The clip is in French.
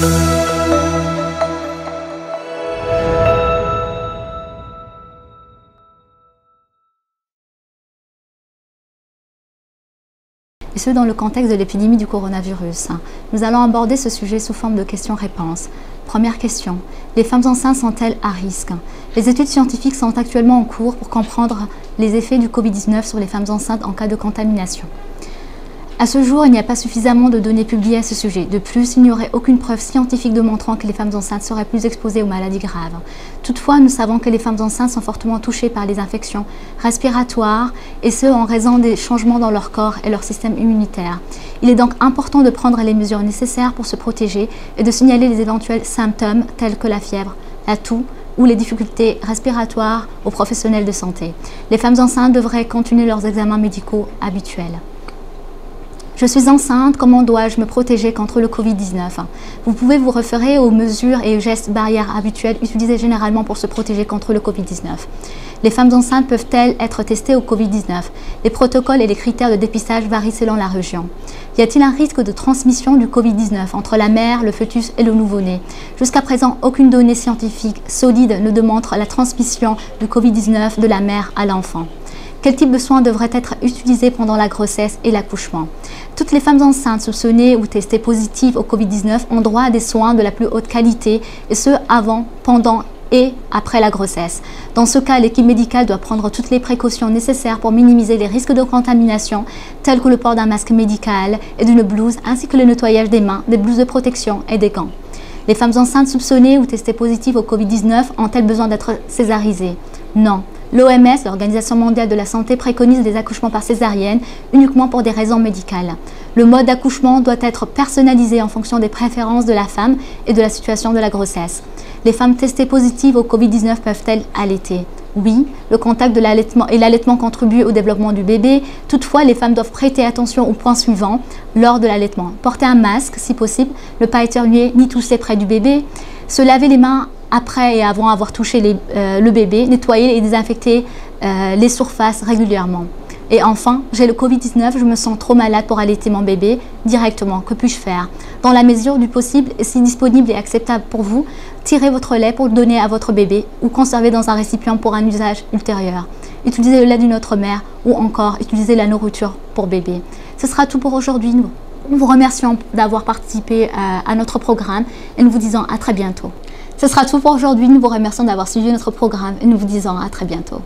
Et ce, dans le contexte de l'épidémie du coronavirus. Nous allons aborder ce sujet sous forme de questions-réponses. Première question. Les femmes enceintes sont-elles à risque? Les études scientifiques sont actuellement en cours pour comprendre les effets du Covid-19 sur les femmes enceintes en cas de contamination. À ce jour, il n'y a pas suffisamment de données publiées à ce sujet. De plus, il n'y aurait aucune preuve scientifique démontrant que les femmes enceintes seraient plus exposées aux maladies graves. Toutefois, nous savons que les femmes enceintes sont fortement touchées par les infections respiratoires, et ce, en raison des changements dans leur corps et leur système immunitaire. Il est donc important de prendre les mesures nécessaires pour se protéger et de signaler les éventuels symptômes tels que la fièvre, la toux ou les difficultés respiratoires aux professionnels de santé. Les femmes enceintes devraient continuer leurs examens médicaux habituels. Je suis enceinte, comment dois-je me protéger contre le Covid-19? Vous pouvez vous référer aux mesures et gestes barrières habituels utilisés généralement pour se protéger contre le Covid-19. Les femmes enceintes peuvent-elles être testées au Covid-19? Les protocoles et les critères de dépistage varient selon la région. Y a-t-il un risque de transmission du Covid-19 entre la mère, le fœtus et le nouveau-né? Jusqu'à présent, aucune donnée scientifique solide ne démontre la transmission du Covid-19 de la mère à l'enfant. Quel type de soins devraient être utilisés pendant la grossesse et l'accouchement? Toutes les femmes enceintes soupçonnées ou testées positives au Covid-19 ont droit à des soins de la plus haute qualité, et ce avant, pendant et après la grossesse. Dans ce cas, l'équipe médicale doit prendre toutes les précautions nécessaires pour minimiser les risques de contamination, tels que le port d'un masque médical et d'une blouse, ainsi que le nettoyage des mains, des blouses de protection et des gants. Les femmes enceintes soupçonnées ou testées positives au Covid-19 ont-elles besoin d'être césarisées? Non. L'OMS, l'Organisation mondiale de la santé, préconise des accouchements par césarienne uniquement pour des raisons médicales. Le mode d'accouchement doit être personnalisé en fonction des préférences de la femme et de la situation de la grossesse. Les femmes testées positives au Covid-19 peuvent-elles allaiter? Oui, le contact de l'allaitement et l'allaitement contribuent au développement du bébé. Toutefois, les femmes doivent prêter attention aux points suivants lors de l'allaitement. Porter un masque si possible, ne pas éternuer ni tousser près du bébé, se laver les mains après et avant avoir touché le bébé, nettoyer et désinfecter les surfaces régulièrement. Et enfin, j'ai le Covid-19, je me sens trop malade pour allaiter mon bébé directement. Que puis-je faire? Dans la mesure du possible, et si disponible et acceptable pour vous, tirez votre lait pour le donner à votre bébé ou conservez dans un récipient pour un usage ultérieur. Utilisez le lait d'une autre mère ou encore utilisez la nourriture pour bébé. Ce sera tout pour aujourd'hui. Nous vous remercions d'avoir participé à notre programme et nous vous disons à très bientôt. Ce sera tout pour aujourd'hui. Nous vous remercions d'avoir suivi notre programme et nous vous disons à très bientôt.